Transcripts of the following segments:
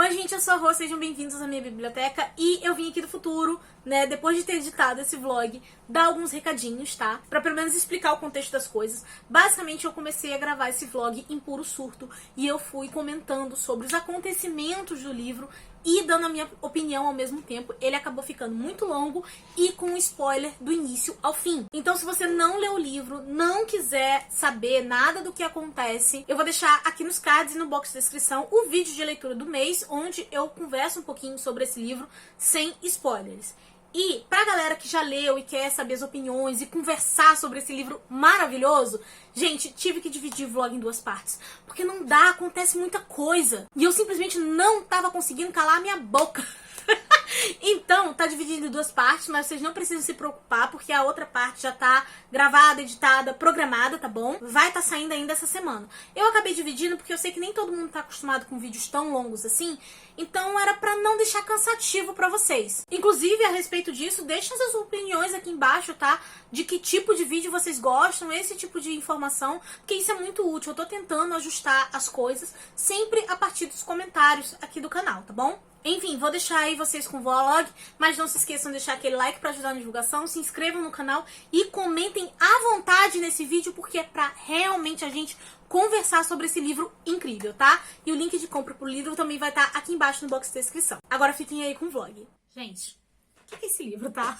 Oi gente, eu sou a Rô, sejam bem-vindos à minha biblioteca e eu vim aqui do futuro, né, depois de ter editado esse vlog, dar alguns recadinhos, tá? Pra pelo menos explicar o contexto das coisas. Basicamente eu comecei a gravar esse vlog em puro surto e eu fui comentando sobre os acontecimentos do livro e dando a minha opinião ao mesmo tempo. Ele acabou ficando muito longo e com um spoiler do início ao fim. Então se você não leu o livro, não quiser saber nada do que acontece, eu vou deixar aqui nos cards e no box de descrição o vídeo de leitura do mês, onde eu converso um pouquinho sobre esse livro sem spoilers. E pra galera que já leu e quer saber as opiniões e conversar sobre esse livro maravilhoso, gente, tive que dividir o vlog em duas partes, porque não dá, acontece muita coisa. E eu simplesmente não tava conseguindo calar a minha boca. Então, tá dividido em duas partes, mas vocês não precisam se preocupar, porque a outra parte já tá gravada, editada, programada, tá bom? Vai tá saindo ainda essa semana. Eu acabei dividindo porque eu sei que nem todo mundo tá acostumado com vídeos tão longos assim, então era pra não deixar cansativo pra vocês. Inclusive, a respeito disso, deixem suas opiniões aqui embaixo, tá? De que tipo de vídeo vocês gostam, esse tipo de informação, porque isso é muito útil. Eu tô tentando ajustar as coisas sempre a partir dos comentários aqui do canal, tá bom? Enfim, vou deixar aí vocês com o vlog, mas não se esqueçam de deixar aquele like pra ajudar na divulgação, se inscrevam no canal e comentem à vontade nesse vídeo, porque é pra realmente a gente conversar sobre esse livro incrível, tá? E o link de compra pro livro também vai estar aqui embaixo no box de descrição. Agora fiquem aí com o vlog. Gente, o que é esse livro, tá?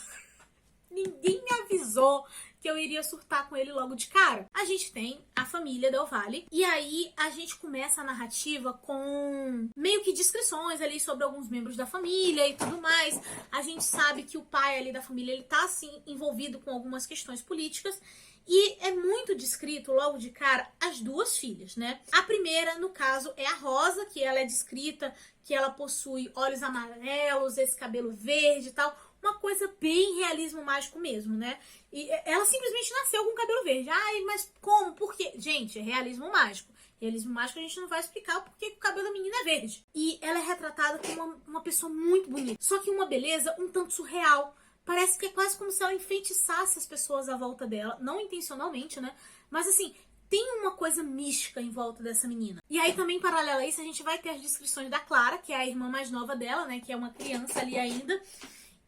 Ninguém me avisou que eu iria surtar com ele logo de cara. A gente tem a família Del Valle, e aí a gente começa a narrativa com meio que descrições ali sobre alguns membros da família e tudo mais. A gente sabe que o pai ali da família, ele tá assim envolvido com algumas questões políticas, e é muito descrito logo de cara as duas filhas, né? A primeira, no caso, é a Rosa, que ela é descrita que ela possui olhos amarelos, esse cabelo verde e tal. Uma coisa bem realismo mágico mesmo, né? E ela simplesmente nasceu com cabelo verde. Ai, mas como? Por quê? Gente, é realismo mágico. Realismo mágico a gente não vai explicar porque o cabelo da menina é verde. E ela é retratada como uma pessoa muito bonita. Só que uma beleza um tanto surreal. Parece que é quase como se ela enfeitiçasse as pessoas à volta dela. Não intencionalmente, né? Mas assim, tem uma coisa mística em volta dessa menina. E aí também, paralelo a isso, a gente vai ter as descrições da Clara, que é a irmã mais nova dela, né? Que é uma criança ali ainda.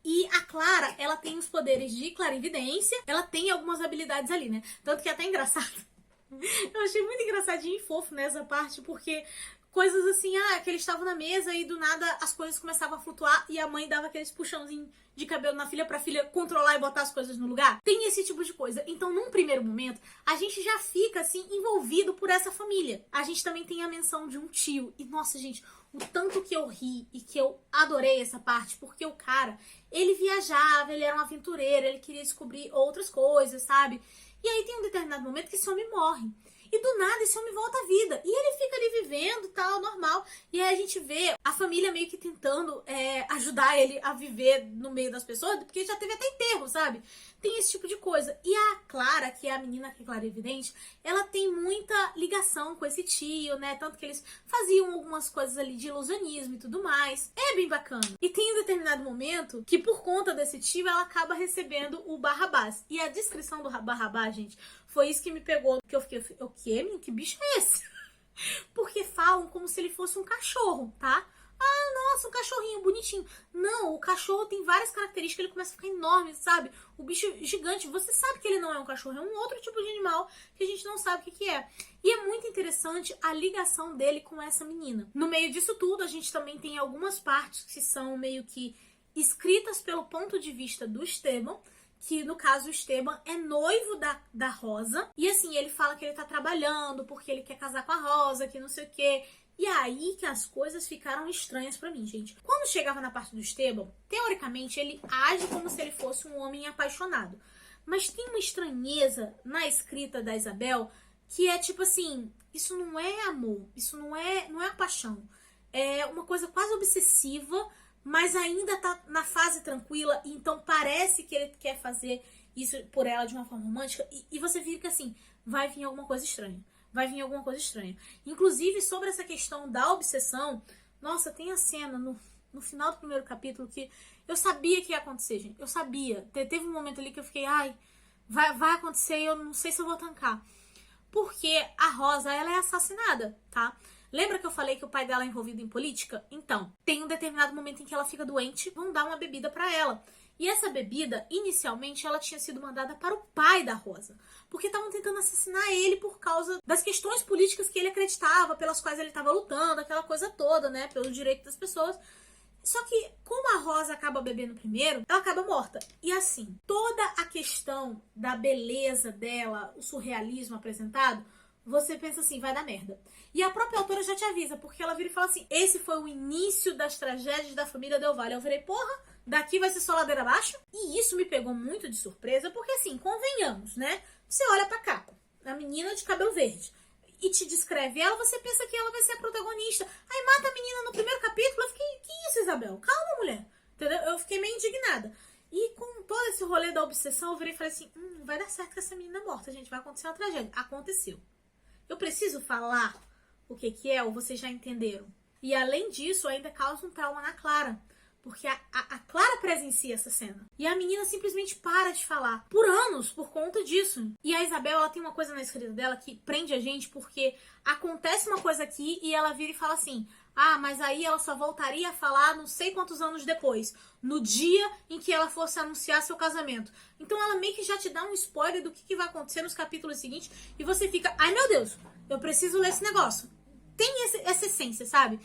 E a Clara, ela tem os poderes de clarividência, ela tem algumas habilidades ali, né? Tanto que é até engraçado. Eu achei muito engraçadinho e fofo nessa parte, porque coisas assim, que eles estavam na mesa e do nada as coisas começavam a flutuar e a mãe dava aqueles puxãozinhos de cabelo na filha pra filha controlar e botar as coisas no lugar. Tem esse tipo de coisa. Então, num primeiro momento, a gente já fica, assim, envolvido por essa família. A gente também tem a menção de um tio. E, nossa, gente, o tanto que eu ri e que eu adorei essa parte, porque o cara, ele viajava, ele era um aventureiro, ele queria descobrir outras coisas, sabe? E aí tem um determinado momento que esse homem morre. E do nada esse homem volta à vida. E ele fica ali vivendo, tal, normal. E aí a gente vê a família meio que tentando ajudar ele a viver no meio das pessoas, porque já teve até enterro, sabe? Tem esse tipo de coisa. E a Clara, que é a menina que é clarividente, ela tem muita ligação com esse tio, né? Tanto que eles faziam algumas coisas ali de ilusionismo e tudo mais. É bem bacana. E tem um determinado momento que, por conta desse tio, ela acaba recebendo o Barrabás. E a descrição do Barrabás, gente, foi isso que me pegou. Que eu fiquei, o quê, menino? Que bicho é esse? Porque falam como se ele fosse um cachorro, tá? Nossa, um cachorrinho bonitinho. Não, o cachorro tem várias características, ele começa a ficar enorme, sabe? O bicho gigante, você sabe que ele não é um cachorro, é um outro tipo de animal que a gente não sabe o que é. E é muito interessante a ligação dele com essa menina. No meio disso tudo, a gente também tem algumas partes que são meio que escritas pelo ponto de vista do Esteban, que no caso o Esteban é noivo da Rosa. E assim, ele fala que ele tá trabalhando porque ele quer casar com a Rosa, que não sei o quê. E aí que as coisas ficaram estranhas pra mim, gente. Quando chegava na parte do Esteban, teoricamente ele age como se ele fosse um homem apaixonado. Mas tem uma estranheza na escrita da Isabel que é tipo assim, isso não é amor, isso não é paixão. É uma coisa quase obsessiva, mas ainda tá na fase tranquila, então parece que ele quer fazer isso por ela de uma forma romântica, e você fica assim, vai vir alguma coisa estranha. Vai vir alguma coisa estranha. Inclusive, sobre essa questão da obsessão, nossa, tem a cena no final do primeiro capítulo que eu sabia que ia acontecer, gente. Eu sabia. Teve um momento ali que eu fiquei, vai acontecer e eu não sei se eu vou tancar. porque a Rosa, ela é assassinada, tá? Lembra que eu falei que o pai dela é envolvido em política? Então, tem um determinado momento em que ela fica doente, vão dar uma bebida pra ela. E essa bebida, inicialmente, ela tinha sido mandada para o pai da Rosa, porque estavam tentando assassinar ele por causa das questões políticas que ele acreditava, pelas quais ele estava lutando, aquela coisa toda, né, pelo direito das pessoas. Só que, como a Rosa acaba bebendo primeiro, ela acaba morta. E assim, toda a questão da beleza dela, o surrealismo apresentado, você pensa assim, vai dar merda. E a própria autora já te avisa, porque ela vira e fala assim, esse foi o início das tragédias da família Del Valle. Eu virei, porra, daqui vai ser só ladeira abaixo? E isso me pegou muito de surpresa, porque assim, convenhamos, né? Você olha pra capa, a menina de cabelo verde, e te descreve ela, você pensa que ela vai ser a protagonista. Aí mata a menina no primeiro capítulo, eu fiquei, que isso, Isabel? Calma, mulher. Entendeu? Eu fiquei meio indignada. E com todo esse rolê da obsessão, eu virei e falei assim, vai dar certo com essa menina morta, gente, vai acontecer uma tragédia. Aconteceu. Eu preciso falar o que é, ou vocês já entenderam? E além disso, ainda causa um trauma na Clara. Porque a Clara presencia essa cena. E a menina simplesmente para de falar. Por anos, por conta disso. E a Isabel, ela tem uma coisa na escrita dela que prende a gente, porque acontece uma coisa aqui e ela vira e fala assim, mas aí ela só voltaria a falar não sei quantos anos depois. No dia em que ela fosse anunciar seu casamento. Então ela meio que já te dá um spoiler do que vai acontecer nos capítulos seguintes. E você fica, ai meu Deus, eu preciso ler esse negócio. Tem essa essência, sabe?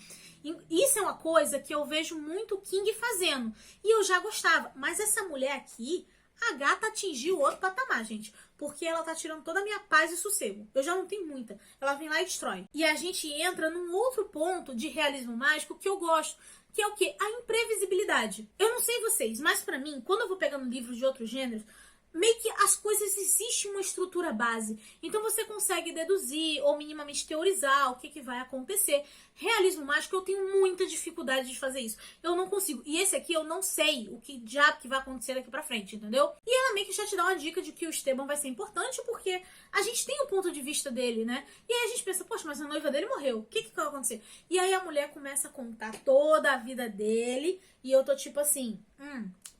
Isso é uma coisa que eu vejo muito o King fazendo. E eu já gostava. Mas essa mulher aqui, a gata atingiu outro patamar, gente. Porque ela tá tirando toda a minha paz e sossego. Eu já não tenho muita. Ela vem lá e destrói. E a gente entra num outro ponto de realismo mágico que eu gosto. Que é o quê? A imprevisibilidade. Eu não sei vocês, mas pra mim, quando eu vou pegando livros de outros gêneros, meio que as coisas, existe uma estrutura base. Então você consegue deduzir ou minimamente teorizar o que vai acontecer. Realismo mágico, eu tenho muita dificuldade de fazer isso. Eu não consigo. E esse aqui eu não sei o que diabo que vai acontecer daqui pra frente, entendeu? E ela meio que já te dá uma dica de que o Esteban vai ser importante, porque a gente tem o ponto de vista dele, né? E aí a gente pensa, poxa, mas a noiva dele morreu. O que vai acontecer? E aí a mulher começa a contar toda a vida dele. E eu tô tipo assim,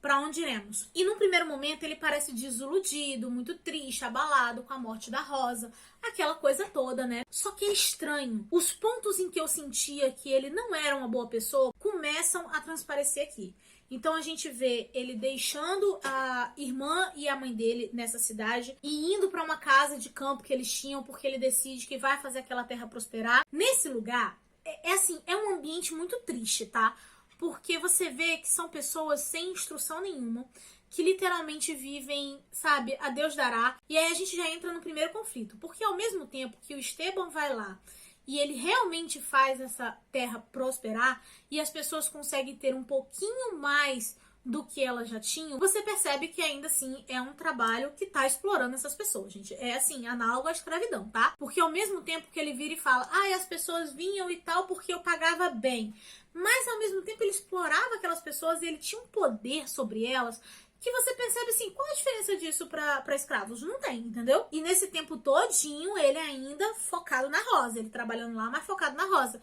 pra onde iremos? E num primeiro momento ele parece desiludido, muito triste, abalado com a morte da Rosa. Aquela coisa toda, né? Só que é estranho. Os pontos em que eu sentia que ele não era uma boa pessoa começam a transparecer aqui. Então a gente vê ele deixando a irmã e a mãe dele nessa cidade e indo pra uma casa de campo que eles tinham porque ele decide que vai fazer aquela terra prosperar. Nesse lugar, é um ambiente muito triste, tá? Porque você vê que são pessoas sem instrução nenhuma, que literalmente vivem, sabe, a Deus dará. E aí a gente já entra no primeiro conflito. Porque ao mesmo tempo que o Esteban vai lá e ele realmente faz essa terra prosperar e as pessoas conseguem ter um pouquinho mais do que elas já tinham, você percebe que ainda assim é um trabalho que tá explorando essas pessoas, gente. É assim, análogo à escravidão, tá? Porque ao mesmo tempo que ele vira e fala, as pessoas vinham e tal porque eu pagava bem. Mas ao mesmo tempo ele explorava aquelas pessoas e ele tinha um poder sobre elas que você percebe assim, qual a diferença disso pra escravos? Não tem, entendeu? E nesse tempo todinho ele ainda focado na Rosa, ele trabalhando lá, mas focado na Rosa.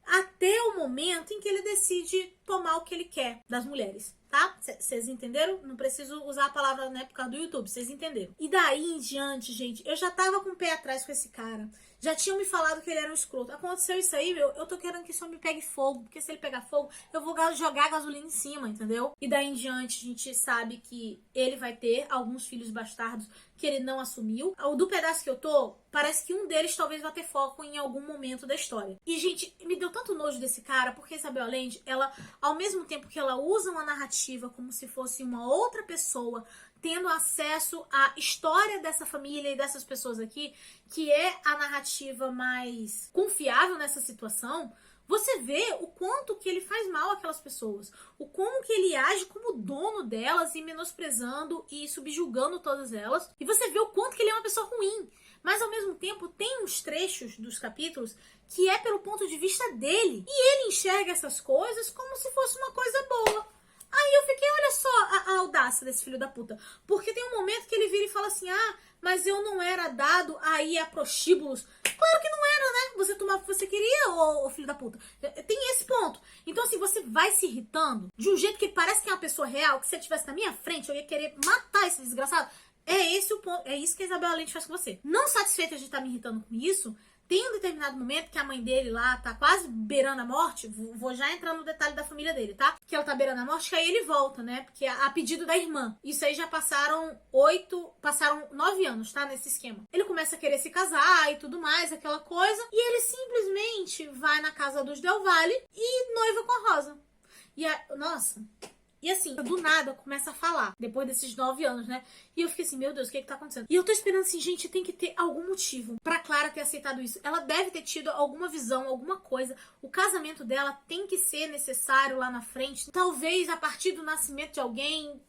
Até o momento em que ele decide tomar o que ele quer das mulheres, tá? Vocês entenderam? Não preciso usar a palavra, né, por causa do YouTube, vocês entenderam. E daí em diante, gente, eu já tava com o pé atrás com esse cara. Já tinham me falado que ele era um escroto. Aconteceu isso aí, eu tô querendo que isso me pegue fogo, porque se ele pegar fogo, eu vou jogar gasolina em cima, entendeu? E daí em diante, a gente sabe que ele vai ter alguns filhos bastardos que ele não assumiu. O do pedaço que eu tô, parece que um deles talvez vá ter foco em algum momento da história. E, gente, me deu tanto nojo desse cara, porque Isabel Allende, ela, ao mesmo tempo que ela usa uma narrativa como se fosse uma outra pessoa tendo acesso à história dessa família e dessas pessoas aqui, que é a narrativa mais confiável nessa situação, você vê o quanto que ele faz mal àquelas pessoas, o como que ele age como dono delas e menosprezando e subjugando todas elas, e você vê o quanto que ele é uma pessoa ruim, mas ao mesmo tempo tem uns trechos dos capítulos que é pelo ponto de vista dele, e ele enxerga essas coisas como se fosse uma coisa boa. Aí eu fiquei, olha só a audácia desse filho da puta. Porque tem um momento que ele vira e fala assim, mas eu não era dado aí a prostíbulos. Claro que não era, né? Você tomava o que você queria, ô filho da puta. Tem esse ponto. Então assim, você vai se irritando de um jeito que parece que é uma pessoa real, que se ele estivesse na minha frente, eu ia querer matar esse desgraçado. É esse o ponto, é isso que a Isabel Allende faz com você. Não satisfeita de estar me irritando com isso, tem um determinado momento que a mãe dele lá tá quase beirando a morte, vou já entrar no detalhe da família dele, tá? Que ela tá beirando a morte, que aí ele volta, né? Porque a pedido da irmã. Isso aí já passaram 9 anos, tá? Nesse esquema. Ele começa a querer se casar e tudo mais, aquela coisa, e ele simplesmente vai na casa dos Del Valle e noiva com a Rosa. Nossa... E assim, do nada começa a falar, depois desses 9 anos, né? E eu fiquei assim, meu Deus, o que tá acontecendo? E eu tô esperando assim, gente, tem que ter algum motivo pra Clara ter aceitado isso. Ela deve ter tido alguma visão, alguma coisa. O casamento dela tem que ser necessário lá na frente. Talvez a partir do nascimento de alguém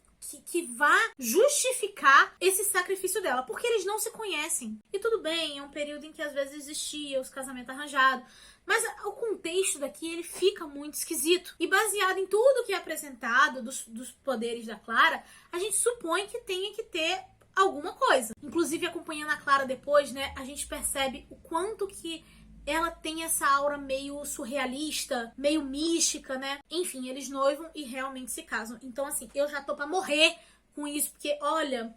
que vá justificar esse sacrifício dela. Porque eles não se conhecem. E tudo bem, é um período em que às vezes existia os casamentos arranjados. Mas o contexto daqui, ele fica muito esquisito. E baseado em tudo que é apresentado dos poderes da Clara, a gente supõe que tenha que ter alguma coisa. Inclusive, acompanhando a Clara depois, né, a gente percebe o quanto que ela tem essa aura meio surrealista, meio mística, né? Enfim, eles noivam e realmente se casam. Então, assim, eu já tô pra morrer com isso, porque, olha...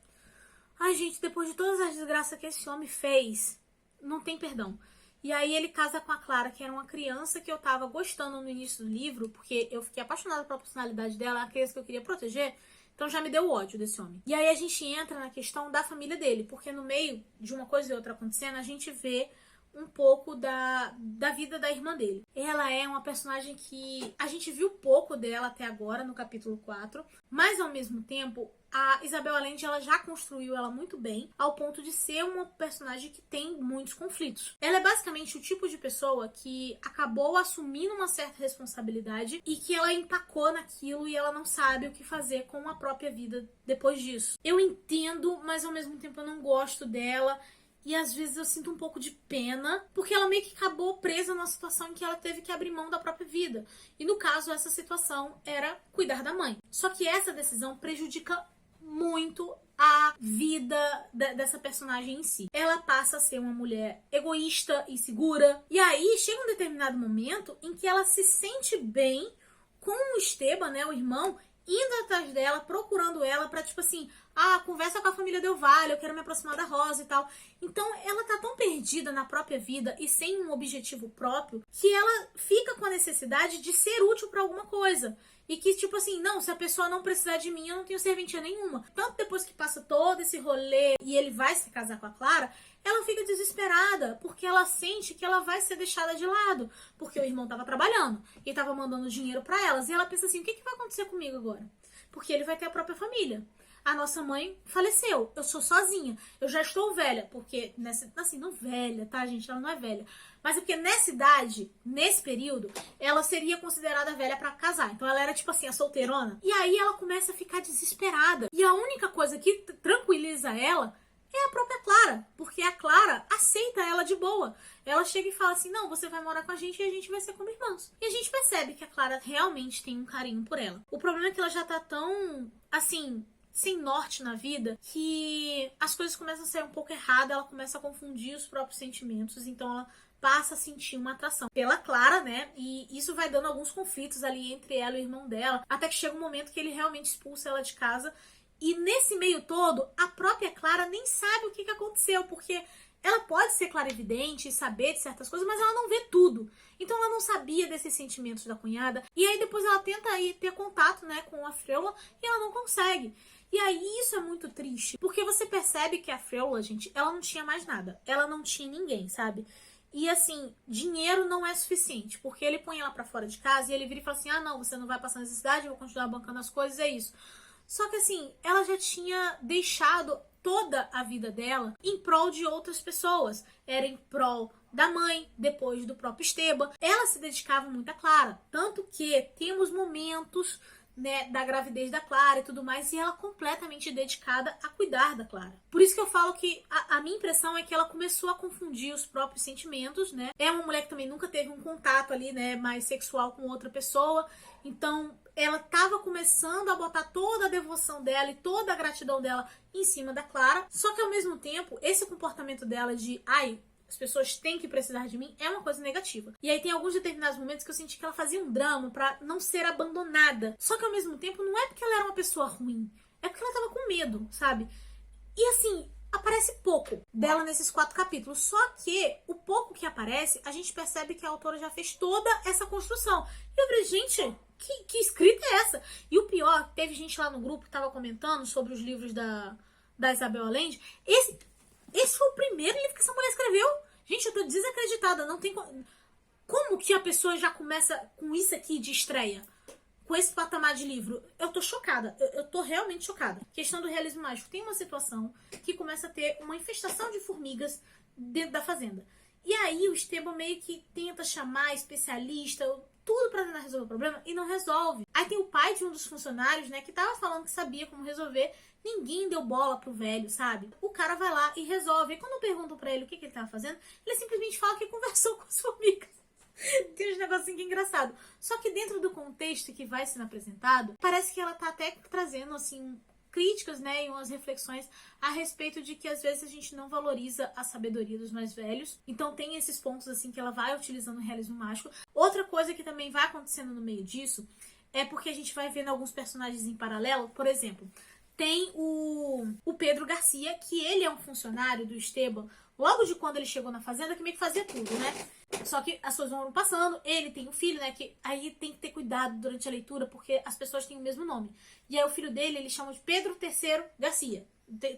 Ai, gente, depois de todas as desgraças que esse homem fez, não tem perdão. E aí ele casa com a Clara, que era uma criança que eu tava gostando no início do livro, porque eu fiquei apaixonada pela personalidade dela, a criança que eu queria proteger, então já me deu ódio desse homem. E aí a gente entra na questão da família dele, porque no meio de uma coisa e outra acontecendo, a gente vê um pouco da vida da irmã dele. Ela é uma personagem que a gente viu pouco dela até agora, no capítulo 4, mas ao mesmo tempo, a Isabel Allende, ela já construiu ela muito bem, ao ponto de ser uma personagem que tem muitos conflitos. Ela é basicamente o tipo de pessoa que acabou assumindo uma certa responsabilidade e que ela empacou naquilo e ela não sabe o que fazer com a própria vida depois disso. Eu entendo, mas ao mesmo tempo eu não gosto dela. E às vezes eu sinto um pouco de pena, porque ela meio que acabou presa numa situação em que ela teve que abrir mão da própria vida. E no caso, essa situação era cuidar da mãe. Só que essa decisão prejudica muito a vida dessa personagem em si. Ela passa a ser uma mulher egoísta, insegura. E aí chega um determinado momento em que ela se sente bem com o Esteban, né, o irmão, indo atrás dela, procurando ela pra, tipo assim, conversa com a família Del Valle, eu quero me aproximar da Rosa e tal. Então ela tá tão perdida na própria vida e sem um objetivo próprio que ela fica com a necessidade de ser útil pra alguma coisa. E que, tipo assim, não, se a pessoa não precisar de mim, eu não tenho serventia nenhuma. Tanto depois que passa todo esse rolê e ele vai se casar com a Clara, ela fica desesperada, porque ela sente que ela vai ser deixada de lado. Porque o irmão tava trabalhando e tava mandando dinheiro pra elas. E ela pensa assim, o que vai acontecer comigo agora? Porque ele vai ter a própria família. A nossa mãe faleceu, eu sou sozinha, eu já estou velha, porque, assim, não velha, tá, gente? Ela não é velha. Mas é porque nessa idade, nesse período, ela seria considerada velha pra casar. Então ela era, tipo assim, a solteirona. E aí ela começa a ficar desesperada. E a única coisa que tranquiliza ela é a própria Clara, porque a Clara aceita ela de boa. Ela chega e fala assim, não, você vai morar com a gente e a gente vai ser como irmãos. E a gente percebe que a Clara realmente tem um carinho por ela. O problema é que ela já tá tão, assim, sem norte na vida, que as coisas começam a ser um pouco erradas, ela começa a confundir os próprios sentimentos, então ela passa a sentir uma atração pela Clara, né? E isso vai dando alguns conflitos ali entre ela e o irmão dela, até que chega um momento que ele realmente expulsa ela de casa. E nesse meio todo, a própria Clara nem sabe o que aconteceu, porque ela pode ser clarividente e saber de certas coisas, mas ela não vê tudo. Então ela não sabia desses sentimentos da cunhada. E aí depois ela tenta ir ter contato, né, com a Freula e ela não consegue. E aí isso é muito triste, porque você percebe que a Freula, gente, ela não tinha mais nada. Ela não tinha ninguém, sabe? E assim, dinheiro não é suficiente, porque ele põe ela pra fora de casa e ele vira e fala assim, não, você não vai passar necessidade, eu vou continuar bancando as coisas, é isso. Só que assim, ela já tinha deixado toda a vida dela em prol de outras pessoas. Era em prol da mãe, depois do próprio Esteban. Ela se dedicava muito a Clara, tanto que temos momentos, né, da gravidez da Clara e tudo mais, e ela completamente dedicada a cuidar da Clara. Por isso que eu falo que a minha impressão é que ela começou a confundir os próprios sentimentos, né? É uma mulher que também nunca teve um contato ali, né, mais sexual com outra pessoa, então ela estava começando a botar toda a devoção dela e toda a gratidão dela em cima da Clara, só que ao mesmo tempo, esse comportamento dela de, as pessoas têm que precisar de mim, é uma coisa negativa. E aí tem alguns determinados momentos que eu senti que ela fazia um drama pra não ser abandonada. Só que ao mesmo tempo, não é porque ela era uma pessoa ruim, é porque ela tava com medo, sabe? E assim, aparece pouco dela nesses 4 capítulos. Só que o pouco que aparece, a gente percebe que a autora já fez toda essa construção. E eu falei, gente, que escrita é essa? E o pior, teve gente lá no grupo que tava comentando sobre os livros da Isabel Allende. Esse foi o primeiro livro que essa mulher escreveu. Gente, eu tô desacreditada. Não tem como que a pessoa já começa com isso aqui de estreia? Com esse patamar de livro? Eu tô chocada. Eu tô realmente chocada. Questão do realismo mágico. Tem uma situação que começa a ter uma infestação de formigas dentro da fazenda. E aí o Esteban meio que tenta chamar especialista, tudo pra tentar resolver o problema, e não resolve. Aí tem o pai de um dos funcionários, né, que tava falando que sabia como resolver. Ninguém deu bola pro velho, sabe? O cara vai lá e resolve. E quando perguntam pra ele o que ele tava fazendo, ele simplesmente fala que conversou com as formigas. Tem uns negocinhos que é engraçado. Só que dentro do contexto que vai sendo apresentado, parece que ela tá até trazendo, assim, críticas, né, e umas reflexões a respeito de que às vezes a gente não valoriza a sabedoria dos mais velhos. Então tem esses pontos, assim, que ela vai utilizando o realismo mágico. Outra coisa que também vai acontecendo no meio disso é porque a gente vai vendo alguns personagens em paralelo. Por exemplo, tem o Pedro Garcia, que ele é um funcionário do Esteban, logo de quando ele chegou na fazenda, que meio que fazia tudo, né? Só que as coisas vão passando, ele tem um filho, né, que aí tem que ter cuidado durante a leitura, porque as pessoas têm o mesmo nome. E aí o filho dele, ele chama de Pedro III Garcia.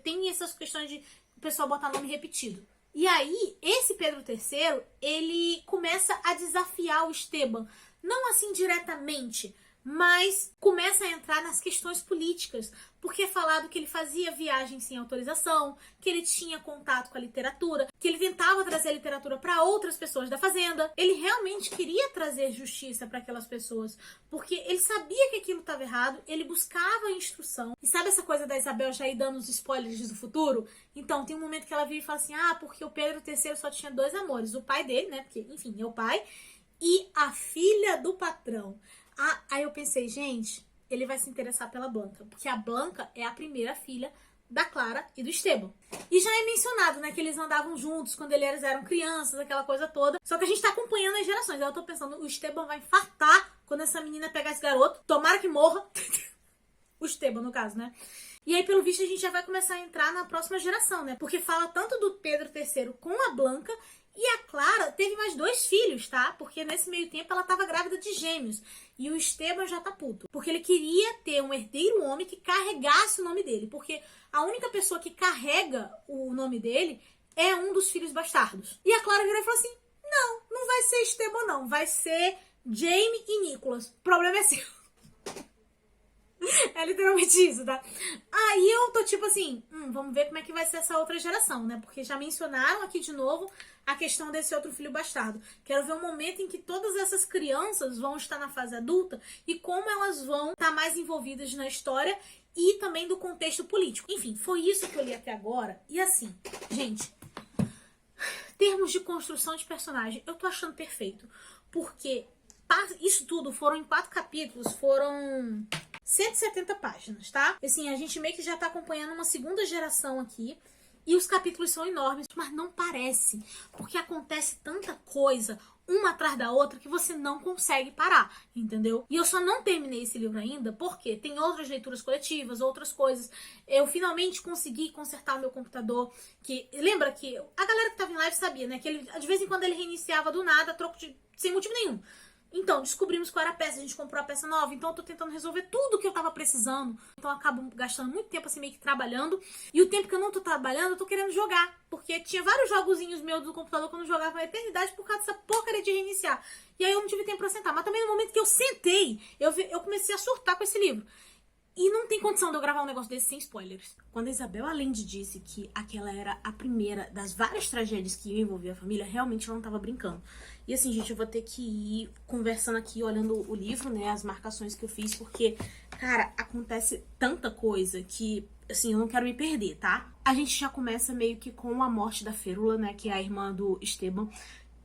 Tem essas questões de o pessoal botar nome repetido. E aí, esse Pedro III, ele começa a desafiar o Esteban, não assim diretamente, mas começa a entrar nas questões políticas, porque é falado que ele fazia viagens sem autorização, que ele tinha contato com a literatura, que ele tentava trazer a literatura para outras pessoas da fazenda. Ele realmente queria trazer justiça para aquelas pessoas, porque ele sabia que aquilo estava errado, ele buscava a instrução. E sabe essa coisa da Isabel já ir dando os spoilers do futuro? Então, tem um momento que ela vira e fala assim, porque o Pedro III só tinha 2 amores, o pai dele, né, porque, enfim, é o pai, e a filha do patrão. Aí eu pensei, gente, ele vai se interessar pela Blanca, porque a Blanca é a primeira filha da Clara e do Esteban. E já é mencionado, né, que eles andavam juntos quando eles eram crianças, aquela coisa toda. Só que a gente tá acompanhando as gerações. Aí eu tô pensando, o Esteban vai infartar quando essa menina pegar esse garoto. Tomara que morra. O Esteban, no caso, né? E aí, pelo visto, a gente já vai começar a entrar na próxima geração, né? Porque fala tanto do Pedro III com a Blanca. E a Clara teve mais 2 filhos, tá? Porque nesse meio tempo ela tava grávida de gêmeos. E o Esteban já tá puto. Porque ele queria ter um herdeiro homem que carregasse o nome dele. Porque a única pessoa que carrega o nome dele é um dos filhos bastardos. E a Clara virou e falou assim, não vai ser Esteban não. Vai ser Jaime e Nicholas. O problema é seu. É literalmente isso, tá? Aí eu tô tipo assim, vamos ver como é que vai ser essa outra geração, né? Porque já mencionaram aqui de novo a questão desse outro filho bastardo. Quero ver um momento em que todas essas crianças vão estar na fase adulta e como elas vão estar mais envolvidas na história e também do contexto político. Enfim, foi isso que eu li até agora. E assim, gente, termos de construção de personagem, eu tô achando perfeito. Porque isso tudo foram em 4 capítulos, foram 170 páginas, tá? Assim, a gente meio que já tá acompanhando uma segunda geração aqui. E os capítulos são enormes, mas não parece. Porque acontece tanta coisa, uma atrás da outra, que você não consegue parar, entendeu? E eu só não terminei esse livro ainda, porque tem outras leituras coletivas, outras coisas. Eu finalmente consegui consertar o meu computador. Que lembra que a galera que tava em live sabia, né? Que ele, de vez em quando ele reiniciava do nada, sem motivo nenhum. Então, descobrimos qual era a peça, a gente comprou a peça nova, então eu tô tentando resolver tudo que eu tava precisando. Então eu acabo gastando muito tempo assim, meio que trabalhando. E o tempo que eu não tô trabalhando, eu tô querendo jogar. Porque tinha vários jogozinhos meus do computador que eu não jogava na eternidade por causa dessa porcaria de reiniciar. E aí eu não tive tempo pra sentar. Mas também no momento que eu sentei, eu comecei a surtar com esse livro. E não tem condição de eu gravar um negócio desse sem spoilers. Quando a Isabel Allende disse que aquela era a primeira das várias tragédias que iam envolver a família, realmente ela não tava brincando. E assim, gente, eu vou ter que ir conversando aqui, olhando o livro, né, as marcações que eu fiz, porque, cara, acontece tanta coisa que, assim, eu não quero me perder, tá? A gente já começa meio que com a morte da Férula, né, que é a irmã do Esteban,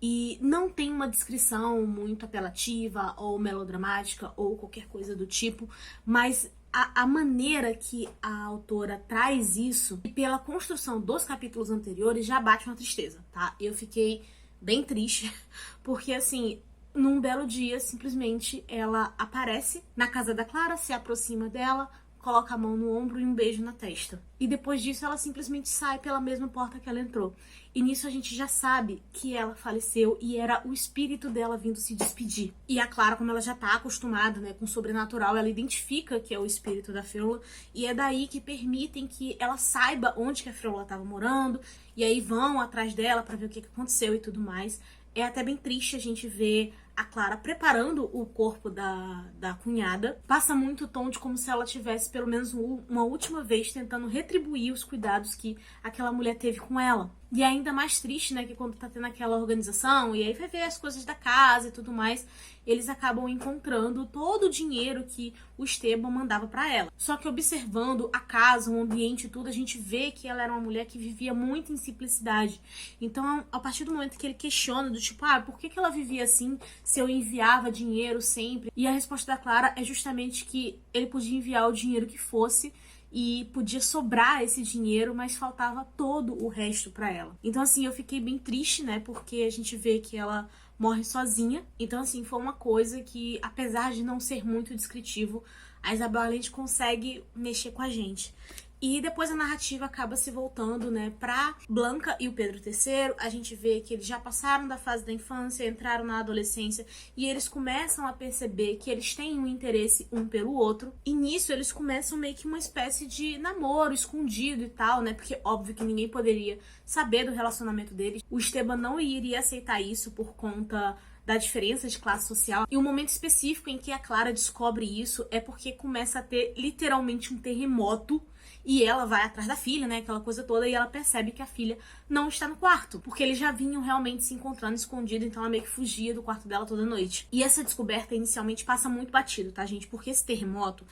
e não tem uma descrição muito apelativa ou melodramática ou qualquer coisa do tipo, mas a maneira que a autora traz isso, e pela construção dos capítulos anteriores, já bate uma tristeza, tá? Eu fiquei bem triste, porque assim, num belo dia, simplesmente, ela aparece na casa da Clara, se aproxima dela, coloca a mão no ombro e um beijo na testa. E depois disso ela simplesmente sai pela mesma porta que ela entrou. E nisso a gente já sabe que ela faleceu e era o espírito dela vindo se despedir. E a Clara, como ela já tá acostumada, né, com o sobrenatural, ela identifica que é o espírito da Fionnuala e é daí que permitem que ela saiba onde que a Fionnuala estava morando e aí vão atrás dela pra ver o que aconteceu e tudo mais. É até bem triste a gente ver a Clara preparando o corpo da cunhada. Passa muito o tom de como se ela tivesse, pelo menos uma última vez, tentando retribuir os cuidados que aquela mulher teve com ela. E é ainda mais triste, né, que quando tá tendo aquela organização, e aí vai ver as coisas da casa e tudo mais, eles acabam encontrando todo o dinheiro que o Esteban mandava pra ela. Só que observando a casa, o ambiente e tudo, a gente vê que ela era uma mulher que vivia muito em simplicidade. Então, a partir do momento que ele questiona, do tipo, por que ela vivia assim, se eu enviava dinheiro sempre? E a resposta da Clara é justamente que ele podia enviar o dinheiro que fosse, e podia sobrar esse dinheiro, mas faltava todo o resto pra ela. Então, assim, eu fiquei bem triste, né, porque a gente vê que ela morre sozinha. Então, assim, foi uma coisa que, apesar de não ser muito descritivo, a Isabel Allende consegue mexer com a gente. E depois a narrativa acaba se voltando, né, pra Blanca e o Pedro III. A gente vê que eles já passaram da fase da infância, entraram na adolescência e eles começam a perceber que eles têm um interesse um pelo outro. E nisso eles começam meio que uma espécie de namoro escondido e tal, né, porque óbvio que ninguém poderia saber do relacionamento deles. O Esteban não iria aceitar isso por conta da diferença de classe social. E o momento específico em que a Clara descobre isso é porque começa a ter literalmente um terremoto e ela vai atrás da filha, né, aquela coisa toda, e ela percebe que a filha não está no quarto, porque eles já vinham realmente se encontrando escondido, então ela meio que fugia do quarto dela toda noite. E essa descoberta inicialmente passa muito batido, tá, gente? Porque esse terremoto,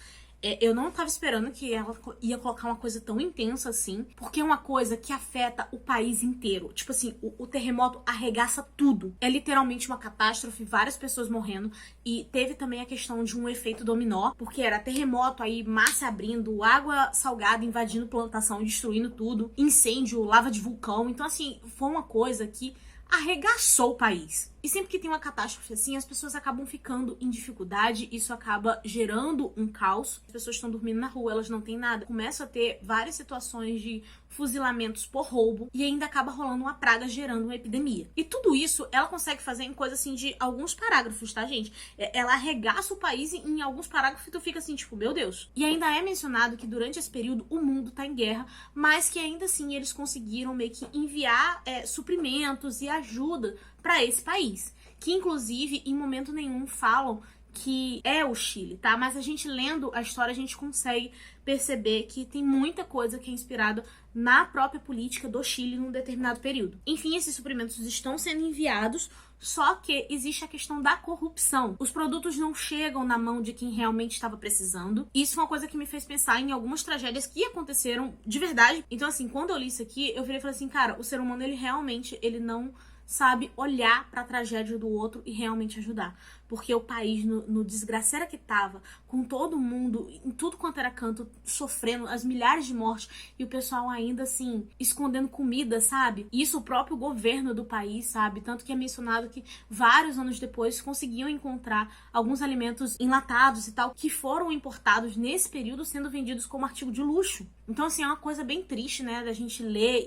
eu não tava esperando que ela ia colocar uma coisa tão intensa assim, porque é uma coisa que afeta o país inteiro. Tipo assim, o terremoto arregaça tudo. É literalmente uma catástrofe, várias pessoas morrendo. E teve também a questão de um efeito dominó, porque era terremoto, aí mar se abrindo, água salgada invadindo plantação, destruindo tudo, incêndio, lava de vulcão. Então, assim, foi uma coisa que arregaçou o país. E sempre que tem uma catástrofe assim, as pessoas acabam ficando em dificuldade, isso acaba gerando um caos. As pessoas estão dormindo na rua, elas não têm nada. Começa a ter várias situações de fuzilamentos por roubo e ainda acaba rolando uma praga gerando uma epidemia. E tudo isso ela consegue fazer em coisa assim de alguns parágrafos, tá, gente? Ela arregaça o país em alguns parágrafos e tu fica assim, tipo, meu Deus. E ainda é mencionado que durante esse período o mundo tá em guerra, mas que ainda assim eles conseguiram meio que enviar suprimentos e ajuda para esse país, que inclusive em momento nenhum falam que é o Chile, tá? Mas a gente lendo a história a gente consegue perceber que tem muita coisa que é inspirada na própria política do Chile num determinado período. Enfim, esses suprimentos estão sendo enviados, só que existe a questão da corrupção. Os produtos não chegam na mão de quem realmente estava precisando. Isso foi uma coisa que me fez pensar em algumas tragédias que aconteceram de verdade. Então, assim, quando eu li isso aqui, eu virei e falei assim, cara, o ser humano, ele realmente, ele não sabe olhar pra tragédia do outro e realmente ajudar. Porque o país, no desgraceira que tava, com todo mundo, em tudo quanto era canto, sofrendo as milhares de mortes, e o pessoal ainda, assim, escondendo comida, sabe? Isso o próprio governo do país, sabe? Tanto que é mencionado que vários anos depois conseguiam encontrar alguns alimentos enlatados e tal, que foram importados nesse período, sendo vendidos como artigo de luxo. Então, assim, é uma coisa bem triste, né, da gente ler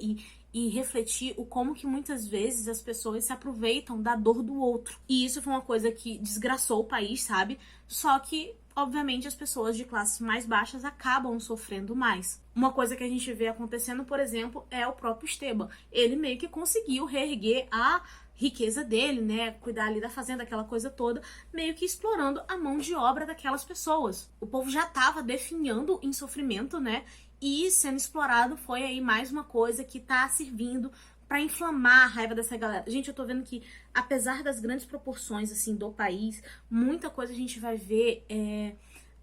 e refletir o como que muitas vezes as pessoas se aproveitam da dor do outro. E isso foi uma coisa que desgraçou o país, sabe? Só que, obviamente, as pessoas de classes mais baixas acabam sofrendo mais. Uma coisa que a gente vê acontecendo, por exemplo, é o próprio Esteban. Ele meio que conseguiu reerguer a riqueza dele, né, cuidar ali da fazenda, aquela coisa toda, meio que explorando a mão de obra daquelas pessoas. O povo já tava definhando em sofrimento, né, e sendo explorado foi aí mais uma coisa que tá servindo pra inflamar a raiva dessa galera. Gente, eu tô vendo que, apesar das grandes proporções, assim, do país, muita coisa a gente vai ver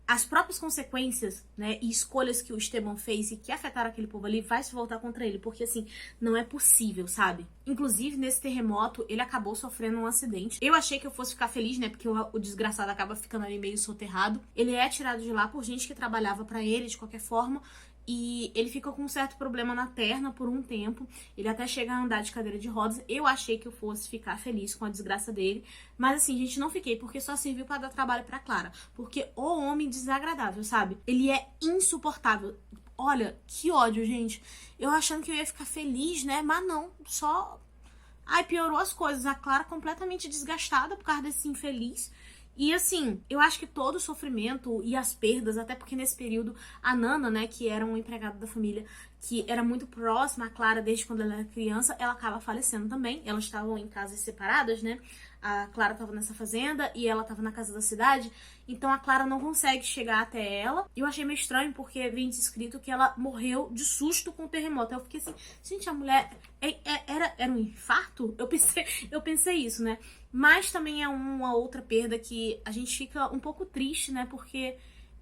as próprias consequências, né, e escolhas que o Esteban fez e que afetaram aquele povo ali, vai se voltar contra ele, porque assim, não é possível, sabe? Inclusive, nesse terremoto, ele acabou sofrendo um acidente. Eu achei que eu fosse ficar feliz, né, porque o desgraçado acaba ficando ali meio soterrado. Ele é tirado de lá por gente que trabalhava pra ele, de qualquer forma, e ele fica com um certo problema na perna por um tempo. Ele até chega a andar de cadeira de rodas. Eu achei que eu fosse ficar feliz com a desgraça dele, mas assim, gente, não fiquei, porque só serviu pra dar trabalho pra Clara. Porque o homem desagradável, sabe? Ele é insuportável. Olha, que ódio, gente. Eu achando que eu ia ficar feliz, né? Mas não, só... Ai, piorou as coisas. A Clara completamente desgastada por causa desse infeliz. E assim, eu acho que todo o sofrimento e as perdas, até porque nesse período a Nana, né, que era uma empregada da família, que era muito próxima à Clara desde quando ela era criança, ela acaba falecendo também. Elas estavam em casas separadas, né? A Clara estava nessa fazenda e ela estava na casa da cidade. Então a Clara não consegue chegar até ela. E eu achei meio estranho porque vem descrito que ela morreu de susto com o terremoto. Eu fiquei assim, gente, a mulher era um infarto? Eu pensei isso, né? Mas também é uma outra perda que a gente fica um pouco triste, né? Porque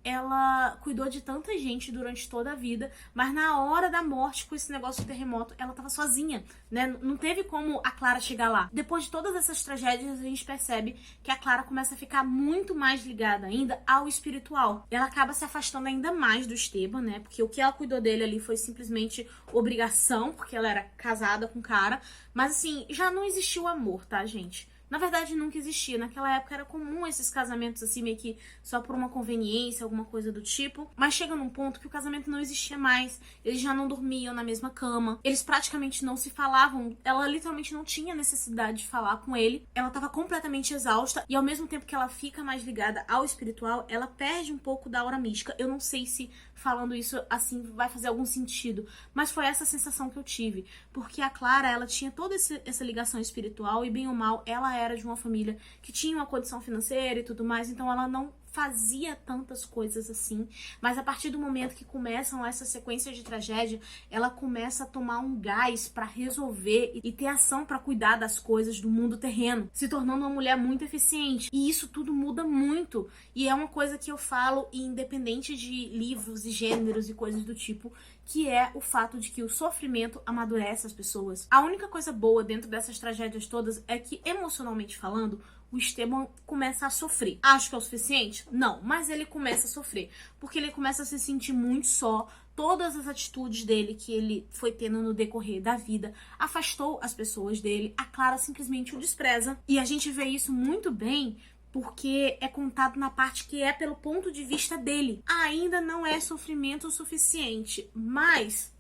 ela cuidou de tanta gente durante toda a vida, mas na hora da morte, com esse negócio do terremoto, ela tava sozinha, né? Não teve como a Clara chegar lá. Depois de todas essas tragédias, a gente percebe que a Clara começa a ficar muito mais ligada ainda ao espiritual. Ela acaba se afastando ainda mais do Esteban, né? Porque o que ela cuidou dele ali foi simplesmente obrigação, porque ela era casada com o cara. Mas assim, já não existiu amor, tá, gente? Na verdade, nunca existia. Naquela época era comum esses casamentos assim, meio que só por uma conveniência, alguma coisa do tipo. Mas chega num ponto que o casamento não existia mais. Eles já não dormiam na mesma cama. Eles praticamente não se falavam. Ela literalmente não tinha necessidade de falar com ele. Ela tava completamente exausta. E ao mesmo tempo que ela fica mais ligada ao espiritual, ela perde um pouco da aura mística. Eu não sei se falando isso assim vai fazer algum sentido. Mas foi essa sensação que eu tive. Porque a Clara, ela tinha toda essa ligação espiritual. E bem ou mal, ela era de uma família que tinha uma condição financeira e tudo mais, então ela não fazia tantas coisas assim, mas a partir do momento que começam essa sequência de tragédia, ela começa a tomar um gás pra resolver e ter ação pra cuidar das coisas do mundo terreno, se tornando uma mulher muito eficiente. E isso tudo muda muito, e é uma coisa que eu falo independente de livros e gêneros e coisas do tipo, que é o fato de que o sofrimento amadurece as pessoas. A única coisa boa dentro dessas tragédias todas é que, emocionalmente falando, o Esteban começa a sofrer. Acho que é o suficiente? Não, mas ele começa a sofrer, porque ele começa a se sentir muito só. Todas as atitudes dele que ele foi tendo no decorrer da vida afastou as pessoas dele. A Clara simplesmente o despreza. E a gente vê isso muito bem porque é contado na parte que é pelo ponto de vista dele. Ainda não é sofrimento o suficiente, mas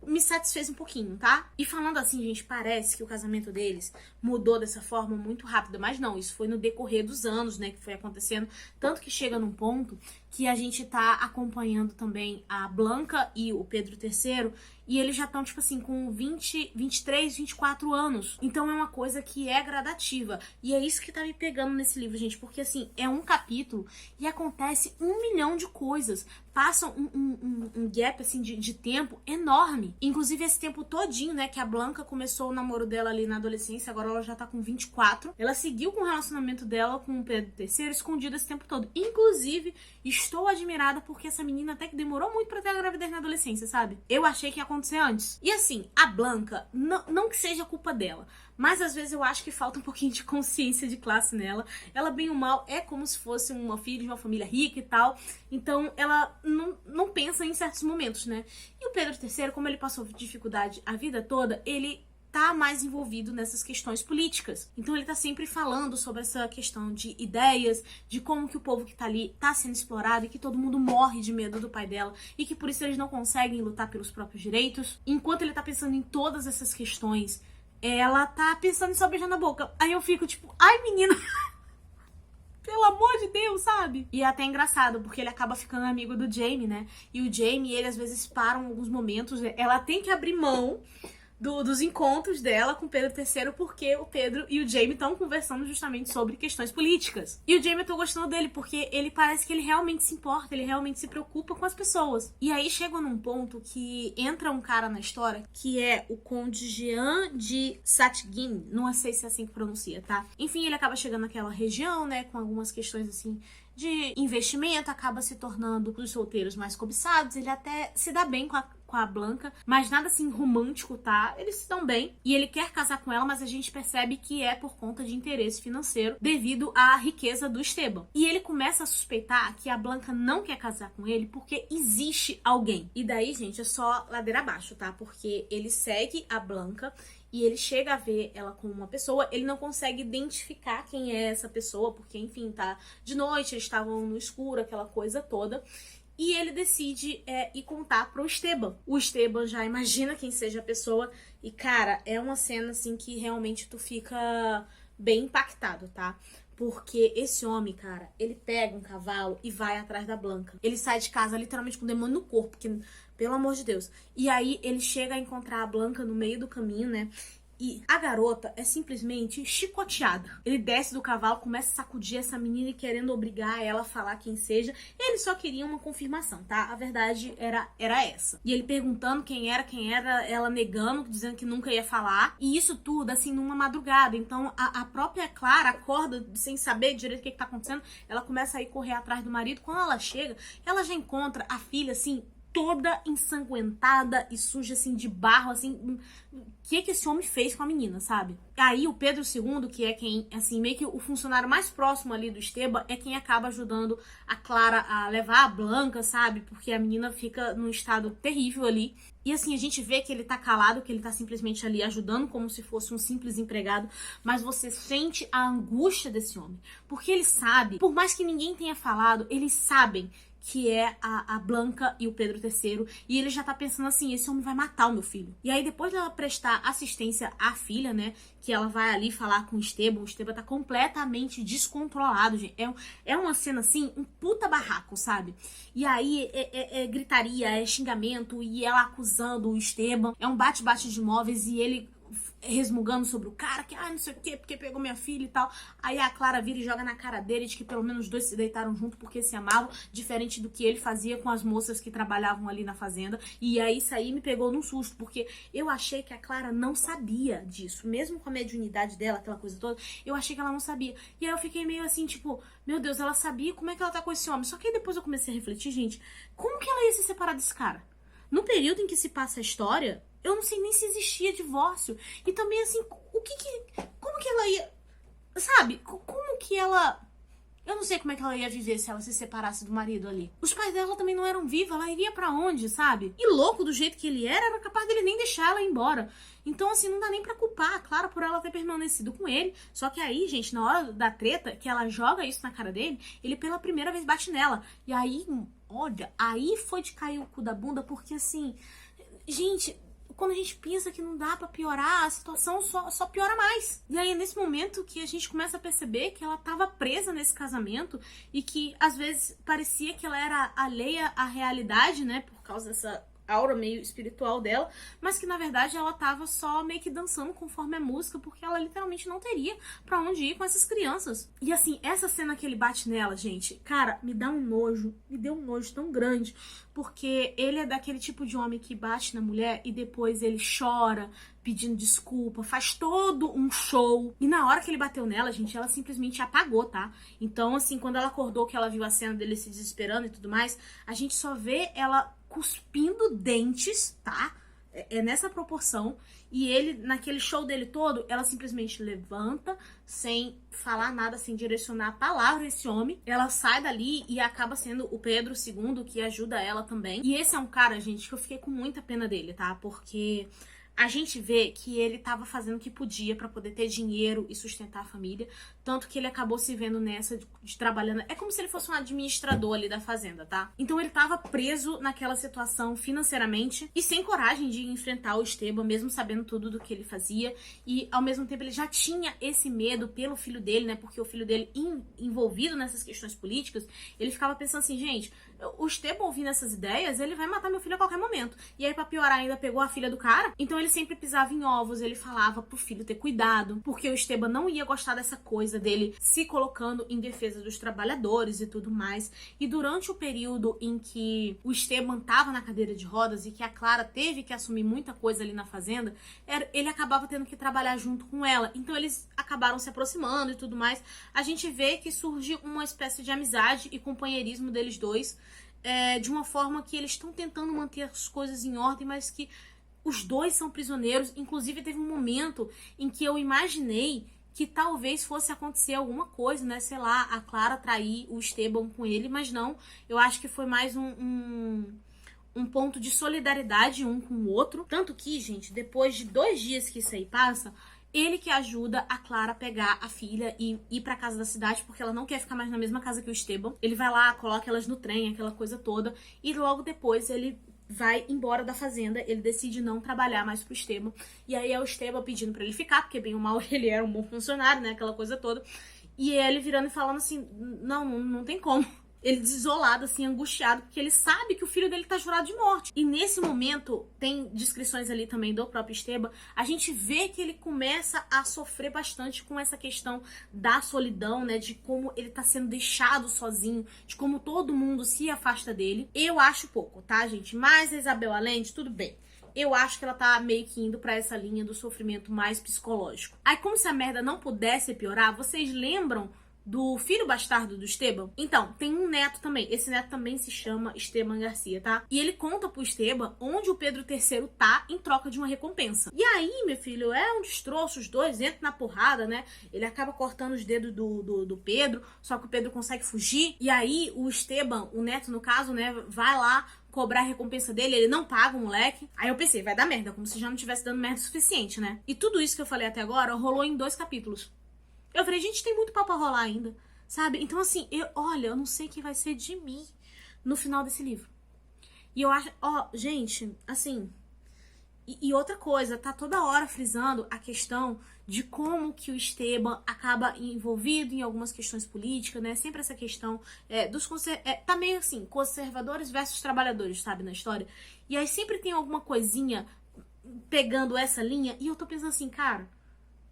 me satisfez um pouquinho, tá? E falando assim, gente, parece que o casamento deles mudou dessa forma muito rápida, mas não, isso foi no decorrer dos anos, né, que foi acontecendo, tanto que chega num ponto que a gente tá acompanhando também a Blanca e o Pedro III, e eles já estão, tipo assim, com 20, 23, 24 anos. Então é uma coisa que é gradativa. E é isso que tá me pegando nesse livro, gente. Porque, assim, é um capítulo e acontece 1 milhão de coisas. Passa um gap, assim, de tempo enorme. Inclusive, esse tempo todinho, né, que a Blanca começou o namoro dela ali na adolescência, agora ela já tá com 24. Ela seguiu com o relacionamento dela com o Pedro III escondido esse tempo todo. Inclusive, estou admirada porque essa menina até que demorou muito pra ter a gravidez na adolescência, sabe? Eu achei que ia acontecer antes. E assim, a Blanca, não que seja culpa dela, mas às vezes eu acho que falta um pouquinho de consciência de classe nela. Ela, bem ou mal, é como se fosse uma filha de uma família rica e tal. Então ela não pensa em certos momentos, né? E o Pedro III, como ele passou dificuldade a vida toda, ele tá mais envolvido nessas questões políticas. Então ele tá sempre falando sobre essa questão de ideias, de como que o povo que tá ali tá sendo explorado e que todo mundo morre de medo do pai dela e que por isso eles não conseguem lutar pelos próprios direitos. Enquanto ele tá pensando em todas essas questões, ela tá pensando em só beijar na boca. Aí eu fico tipo, ai menina, pelo amor de Deus, sabe? E é até engraçado, porque ele acaba ficando amigo do Jaime, né? E o Jaime, ele às vezes para em alguns momentos, ela tem que abrir mão dos encontros dela com o Pedro III, porque o Pedro e o Jaime estão conversando justamente sobre questões políticas. E o Jaime, eu tô gostando dele, porque ele parece que ele realmente se importa, ele realmente se preocupa com as pessoas. E aí chega num ponto que entra um cara na história, que é o Conde Jean de Satgin, não sei se é assim que pronuncia, tá? Enfim, ele acaba chegando naquela região, né, com algumas questões assim de investimento, acaba se tornando um dos solteiros mais cobiçados, ele até se dá bem com com a Blanca, mas nada assim romântico, tá? Eles se dão bem e ele quer casar com ela, mas a gente percebe que é por conta de interesse financeiro devido à riqueza do Esteban. E ele começa a suspeitar que a Blanca não quer casar com ele porque existe alguém. E daí, gente, é só ladeira abaixo, tá? Porque ele segue a Blanca e ele chega a ver ela como uma pessoa, ele não consegue identificar quem é essa pessoa, porque, enfim, tá de noite, eles estavam no escuro, aquela coisa toda. E ele decide ir contar pro Esteban. O Esteban já imagina quem seja a pessoa. E, cara, é uma cena, assim, que realmente tu fica bem impactado, tá? Porque esse homem, cara, ele pega um cavalo e vai atrás da Blanca. Ele sai de casa literalmente com o demônio no corpo, porque, pelo amor de Deus. E aí ele chega a encontrar a Blanca no meio do caminho, né? E a garota é simplesmente chicoteada. Ele desce do cavalo, começa a sacudir essa menina e querendo obrigar ela a falar quem seja. Ele só queria uma confirmação, tá? A verdade era essa. E ele perguntando quem era, ela negando, dizendo que nunca ia falar. E isso tudo, assim, numa madrugada. Então, a própria Clara acorda sem saber direito o que tá acontecendo. Ela começa a ir correr atrás do marido. Quando ela chega, ela já encontra a filha, assim, toda ensanguentada e suja, assim, de barro, assim. O que esse homem fez com a menina, sabe? Aí o Pedro II, que é quem, assim, meio que o funcionário mais próximo ali do Esteban, é quem acaba ajudando a Clara a levar a Blanca, sabe? Porque a menina fica num estado terrível ali. E assim, a gente vê que ele tá calado, que ele tá simplesmente ali ajudando como se fosse um simples empregado, mas você sente a angústia desse homem. Porque ele sabe, por mais que ninguém tenha falado, eles sabem que é a Blanca e o Pedro III, e ele já tá pensando assim, esse homem vai matar o meu filho. E aí depois dela prestar assistência à filha, né, que ela vai ali falar com o Esteban tá completamente descontrolado, gente. É uma cena assim, um puta barraco, sabe? E aí é gritaria, é xingamento, e ela acusando o Esteban, é um bate-bate de móveis, e ele resmungando sobre o cara, que não sei o que, porque pegou minha filha e tal. Aí a Clara vira e joga na cara dele de que pelo menos os dois se deitaram junto porque se amavam, diferente do que ele fazia com as moças que trabalhavam ali na fazenda. E aí isso aí me pegou num susto, porque eu achei que a Clara não sabia disso, mesmo com a mediunidade dela, aquela coisa toda, eu achei que ela não sabia. E aí eu fiquei meio assim, tipo, meu Deus, ela sabia, como é que ela tá com esse homem? Só que aí depois eu comecei a refletir, gente, como que ela ia se separar desse cara? No período em que se passa a história, eu não sei nem se existia divórcio. E também, assim, como que ela ia... Sabe? Como que ela... Eu não sei como é que ela ia viver se ela se separasse do marido ali. Os pais dela também não eram vivos, ela iria pra onde, sabe? E louco do jeito que ele era capaz dele nem deixar ela ir embora. Então, assim, não dá nem pra culpar a Clara por ela ter permanecido com ele. Só que aí, gente, na hora da treta, que ela joga isso na cara dele, ele pela primeira vez bate nela. E aí, olha, aí foi de cair o cu da bunda, porque assim... Gente... Quando a gente pensa que não dá pra piorar, a situação só piora mais. E aí é nesse momento que a gente começa a perceber que ela tava presa nesse casamento e que às vezes parecia que ela era alheia à realidade, né, por causa dessa aura meio espiritual dela, mas que na verdade ela tava só meio que dançando conforme a música, porque ela literalmente não teria pra onde ir com essas crianças. E assim, essa cena que ele bate nela, gente, cara, me dá um nojo, me deu um nojo tão grande, porque ele é daquele tipo de homem que bate na mulher e depois ele chora pedindo desculpa, faz todo um show. E na hora que ele bateu nela, gente, ela simplesmente apagou, tá? Então, assim, quando ela acordou, que ela viu a cena dele se desesperando e tudo mais, a gente só vê ela cuspindo dentes, tá? É nessa proporção. E ele, naquele show dele todo, ela simplesmente levanta, sem falar nada, sem direcionar a palavra a esse homem. Ela sai dali e acaba sendo o Pedro II que ajuda ela também. E esse é um cara, gente, que eu fiquei com muita pena dele, tá? Porque a gente vê que ele tava fazendo o que podia pra poder ter dinheiro e sustentar a família, tanto que ele acabou se vendo nessa de trabalhando, é como se ele fosse um administrador ali da fazenda, tá? Então ele tava preso naquela situação financeiramente e sem coragem de enfrentar o Esteban, mesmo sabendo tudo do que ele fazia, e ao mesmo tempo ele já tinha esse medo pelo filho dele, né? Porque o filho dele envolvido nessas questões políticas, ele ficava pensando assim, gente, o Esteban ouvindo essas ideias, ele vai matar meu filho a qualquer momento. E aí, pra piorar, ainda pegou a filha do cara. Então ele sempre pisava em ovos, ele falava pro filho ter cuidado, porque o Esteban não ia gostar dessa coisa dele se colocando em defesa dos trabalhadores e tudo mais. E durante o período em que o Esteban tava na cadeira de rodas e que a Clara teve que assumir muita coisa ali na fazenda, ele acabava tendo que trabalhar junto com ela. Então eles acabaram se aproximando e tudo mais. A gente vê que surge uma espécie de amizade e companheirismo deles dois. de uma forma que eles estão tentando manter as coisas em ordem, mas que os dois são prisioneiros. Inclusive, teve um momento em que eu imaginei que talvez fosse acontecer alguma coisa, né? Sei lá, a Clara trair o Esteban com ele, mas não. Eu acho que foi mais um ponto de solidariedade um com o outro. Tanto que, gente, depois de 2 dias que isso aí passa, ele que ajuda a Clara a pegar a filha e ir pra casa da cidade, porque ela não quer ficar mais na mesma casa que o Esteban. Ele vai lá, coloca elas no trem, aquela coisa toda, e logo depois ele vai embora da fazenda. Ele decide não trabalhar mais pro Esteban, e aí é o Esteban pedindo pra ele ficar, porque bem ou mal ele era um bom funcionário, né, aquela coisa toda, e ele virando e falando assim, não tem como. Ele desolado, assim, angustiado, porque ele sabe que o filho dele tá jurado de morte. E nesse momento, tem descrições ali também do próprio Esteban, a gente vê que ele começa a sofrer bastante com essa questão da solidão, né, de como ele tá sendo deixado sozinho, de como todo mundo se afasta dele. Eu acho pouco, tá, gente? Mas a Isabel Allende, tudo bem. Eu acho que ela tá meio que indo pra essa linha do sofrimento mais psicológico. Aí, como se a merda não pudesse piorar, vocês lembram do filho bastardo do Esteban? Então, tem um neto também. Esse neto também se chama Esteban Garcia, tá? E ele conta pro Esteban onde o Pedro III tá em troca de uma recompensa. E aí, meu filho, é um destroço, os dois entram na porrada, né? Ele acaba cortando os dedos do Pedro, só que o Pedro consegue fugir. E aí, o Esteban, o neto no caso, né, vai lá cobrar a recompensa dele, ele não paga o moleque. Aí eu pensei, vai dar merda, como se já não tivesse dando merda o suficiente, né? E tudo isso que eu falei até agora rolou em 2 capítulos. Eu falei, gente, tem muito papo a rolar ainda, sabe? Então, assim, eu não sei o que vai ser de mim no final desse livro. E eu acho, gente, assim... E outra coisa, tá toda hora frisando a questão de como que o Esteban acaba envolvido em algumas questões políticas, né? Sempre essa questão tá meio assim, conservadores versus trabalhadores, sabe, na história. E aí sempre tem alguma coisinha pegando essa linha, e eu tô pensando assim, cara...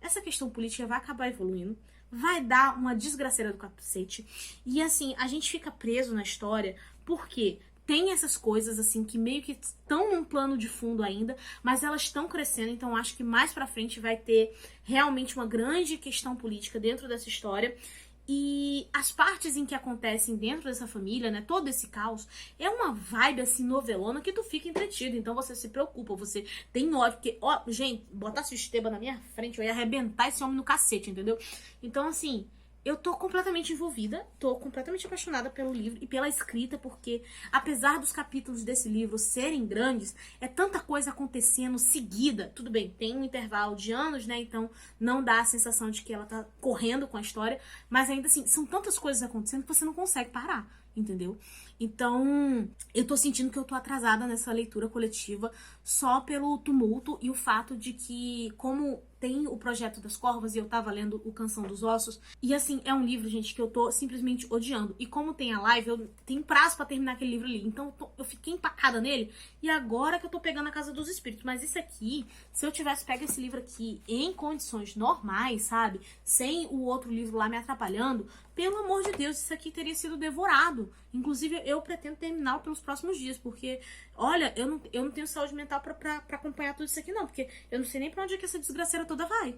Essa questão política vai acabar evoluindo, vai dar uma desgraceira do cacete. E assim, a gente fica preso na história porque tem essas coisas assim que meio que estão num plano de fundo ainda, mas elas estão crescendo, então acho que mais pra frente vai ter realmente uma grande questão política dentro dessa história. E as partes em que acontecem dentro dessa família, né, todo esse caos, é uma vibe assim novelona que tu fica entretido, então você se preocupa, você tem ódio, porque, gente, botasse o Esteban na minha frente, eu ia arrebentar esse homem no cacete, entendeu? Então, assim, eu tô completamente envolvida, tô completamente apaixonada pelo livro e pela escrita, porque apesar dos capítulos desse livro serem grandes, é tanta coisa acontecendo seguida. Tudo bem, tem um intervalo de anos, né, então não dá a sensação de que ela tá correndo com a história, mas ainda assim, são tantas coisas acontecendo que você não consegue parar, entendeu? Então, eu tô sentindo que eu tô atrasada nessa leitura coletiva só pelo tumulto e o fato de que, como tem o Projeto das Corvas e eu tava lendo o Canção dos Ossos, e assim, é um livro, gente, que eu tô simplesmente odiando. E como tem a live, eu tenho prazo pra terminar aquele livro ali, então eu fiquei empacada nele, e agora que eu tô pegando a Casa dos Espíritos. Mas isso aqui, se eu tivesse pego esse livro aqui em condições normais, sabe, sem o outro livro lá me atrapalhando, pelo amor de Deus, isso aqui teria sido devorado. Inclusive, eu pretendo terminá-lo pelos próximos dias, porque, olha, eu não tenho saúde mental pra acompanhar tudo isso aqui não, porque eu não sei nem pra onde é que essa desgraceira toda vai.